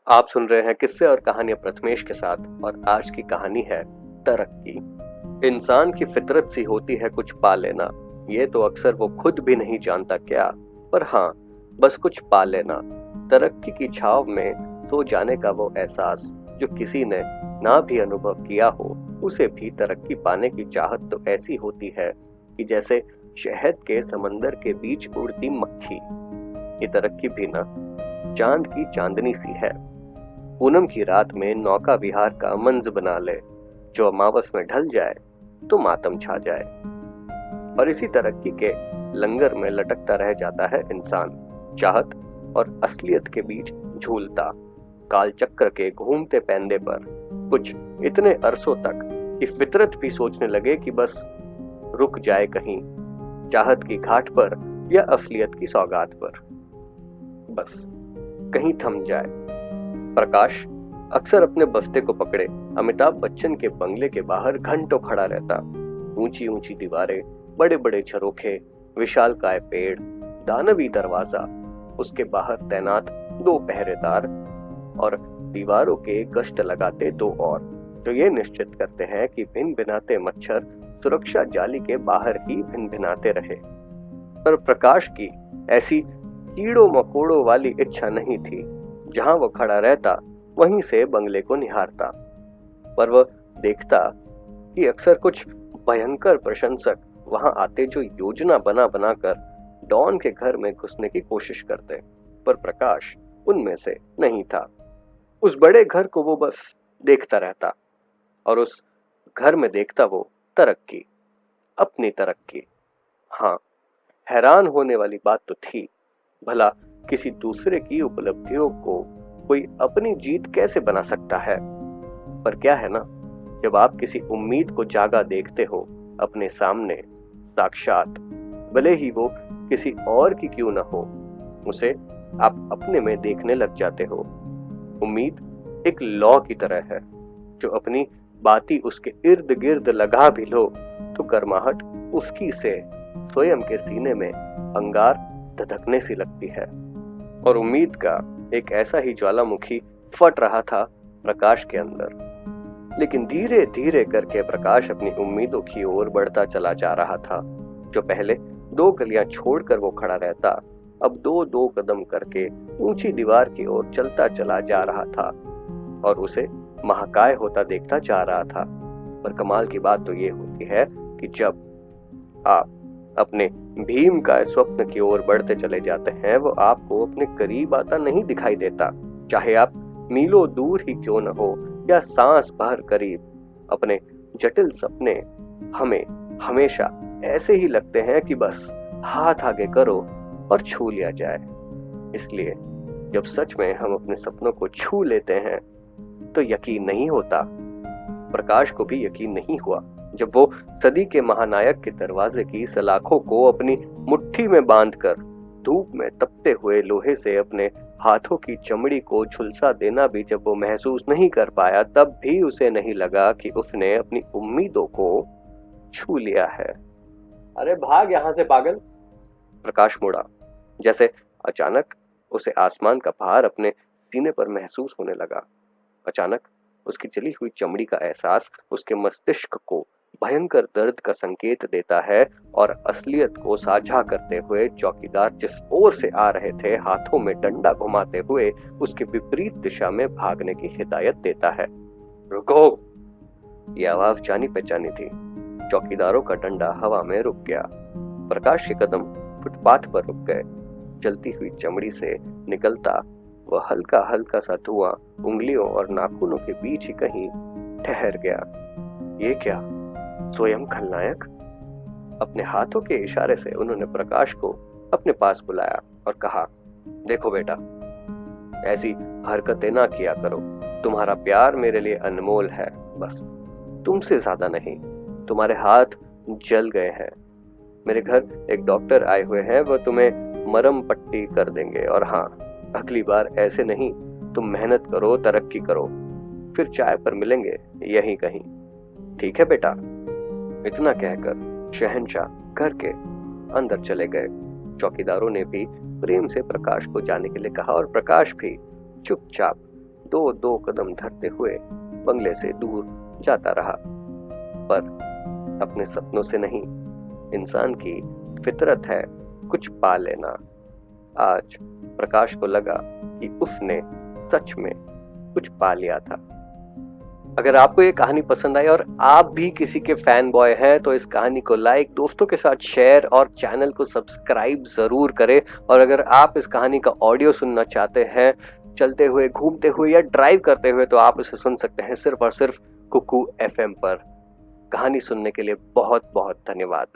आप सुन रहे हैं किस्से और कहानियां प्रथमेश के साथ। और आज की कहानी है तरक्की। इंसान की फितरत सी होती है कुछ पा लेना। ये तो अक्सर वो खुद भी नहीं जानता क्या, पर हाँ, बस कुछ पा लेना। तरक्की की छाव में सो जाने का वो एहसास जो किसी ने ना भी अनुभव किया हो, उसे भी तरक्की पाने की चाहत तो ऐसी होती है कि जैसे शहद के समंदर के बीच उड़ती मक्खी। ये तरक्की भी ना चांद की चांदनी सी है। पूनम की रात में नौका विहार का मंज बना ले, जो अमावस में ढल जाए तो मातम छा जाए। और इसी तरक्की के लंगर में लटकता रह जाता है इंसान, चाहत और असलियत के बीच झूलता, काल चक्र के घूमते पैंदे पर, कुछ इतने अरसों तक कि फितरत भी सोचने लगे कि बस रुक जाए कहीं, चाहत की घाट पर या असलियत की सौगात पर, बस कहीं थम जाए। प्रकाश अक्सर अपने बस्ते को पकड़े अमिताभ बच्चन के बंगले के बाहर घंटों खड़ा रहता। ऊंची ऊंची दीवारें, बड़े बड़े झरोखे, विशालकाय पेड़, दानवी दरवाजा, उसके बाहर तैनात 2 पहरेदार और दीवारों के गश्त लगाते 2 और, जो ये निश्चित करते हैं कि भिन भिनाते मच्छर सुरक्षा जाली के बाहर ही भिन भिनाते रहे। पर प्रकाश की ऐसी कीड़ों मकोड़ों वाली इच्छा नहीं थी। जहां वो खड़ा रहता वहीं से बंगले को निहारता, पर वह देखता कि अक्सर कुछ भयंकर प्रशंसक वहां आते जो योजना बना बनाकर डॉन के घर में घुसने की कोशिश करते, पर प्रकाश उनमें से नहीं था। उस बड़े घर को वो बस देखता रहता, और उस घर में देखता वो तरक्की, अपनी तरक्की। हाँ, हैरान होने वाली बात तो थी, भला किसी दूसरे की उपलब्धियों को कोई अपनी जीत कैसे बना सकता है। पर क्या है ना, जब आप किसी उम्मीद को जागा देखते हो अपने सामने साक्षात, भले ही वो किसी और की क्यों ना हो, उसे आप अपने में देखने लग जाते हो। उम्मीद एक लौ की तरह है, जो अपनी बाती उसके इर्द गिर्द लगा भी लो तो गर्माहट उसकी से स्वयं के सीने में अंगार धधकने सी लगती है। और उम्मीद का एक ऐसा ही ज्वालामुखी फट रहा था प्रकाश के अंदर। लेकिन धीरे धीरे करके प्रकाश अपनी उम्मीदों की ओर बढ़ता चला जा रहा था। जो पहले 2 गलियां छोड़कर वो खड़ा रहता, अब 2-2 कदम करके ऊंची दीवार की ओर चलता चला जा रहा था और उसे महाकाय होता देखता जा रहा था। पर कमाल की बात तो ये होती है कि जब आप अपने भीम का स्वप्न की ओर बढ़ते चले जाते हैं, वो आपको अपने करीब आता नहीं दिखाई देता। चाहे आप मीलों दूर ही क्यों न हो या सांस भर करीब, अपने जटिल सपने हमें हमेशा ऐसे ही लगते हैं कि बस हाथ आगे करो और छू लिया जाए। इसलिए जब सच में हम अपने सपनों को छू लेते हैं तो यकीन नहीं होता। प्रकाश को भी यकीन नहीं हुआ जब वो सदी के महानायक के दरवाजे की सलाखों को अपनी मुट्ठी में बांधकर धूप में तपते हुए लोहे से अपने हाथों की चमड़ी को झुलसा देना भी जब वो महसूस नहीं कर पाया, तब भी उसे नहीं लगा कि उसने अपनी उम्मीदों को छू लिया है। अरे भाग यहां से पागल! प्रकाश मुड़ा, जैसे अचानक उसे आसमान का भार अपने सीने पर महसूस होने लगा। अचानक उसकी जली हुई चमड़ी का एहसास उसके मस्तिष्क को भयंकर दर्द का संकेत देता है और असलियत को साझा करते हुए चौकीदार जिस ओर से आ रहे थे, हाथों में डंडा घुमाते हुए उसके विपरीत दिशा में भागने की हिदायत देता है। रुको! यह आवाज जानी पहचानी थी। चौकीदारों का डंडा हवा में रुक गया। प्रकाश के कदम फुटपाथ पर रुक गए। जलती हुई चमड़ी से निकलता वह हल्का हल्का सा धुआं उंगलियों और नाखूनों के बीच ही कहीं ठहर गया। ये क्या? स्वयं खलनायक! अपने हाथों के इशारे से उन्होंने प्रकाश को अपने पास बुलाया और कहा, देखो बेटा, ऐसी हरकतें ना किया करो। तुम्हारा प्यार मेरे लिए अनमोल है, बस तुमसे ज्यादा नहीं। तुम्हारे हाथ जल गए हैं। मेरे घर एक डॉक्टर आए हुए हैं, वह तुम्हें मरहम पट्टी कर देंगे। और हाँ, अगली बार ऐसे नहीं, तुम मेहनत करो, तरक्की करो, फिर चाय पर मिलेंगे यहीं कहीं, ठीक है बेटा? इतना कहकर शहंशाह घर के अंदर चले गए। चौकीदारों ने भी प्रेम से प्रकाश को जाने के लिए कहा और प्रकाश भी चुपचाप दो दो कदम धरते हुए बंगले से दूर जाता रहा, पर अपने सपनों से नहीं। इंसान की फितरत है कुछ पा लेना। आज प्रकाश को लगा कि उसने सच में कुछ पा लिया था। अगर आपको ये कहानी पसंद आई और आप भी किसी के फैन बॉय हैं तो इस कहानी को लाइक, दोस्तों के साथ शेयर और चैनल को सब्सक्राइब जरूर करें। और अगर आप इस कहानी का ऑडियो सुनना चाहते हैं चलते हुए, घूमते हुए या ड्राइव करते हुए, तो आप इसे सुन सकते हैं सिर्फ और सिर्फ कुकू FM पर। कहानी सुनने के लिए बहुत बहुत धन्यवाद।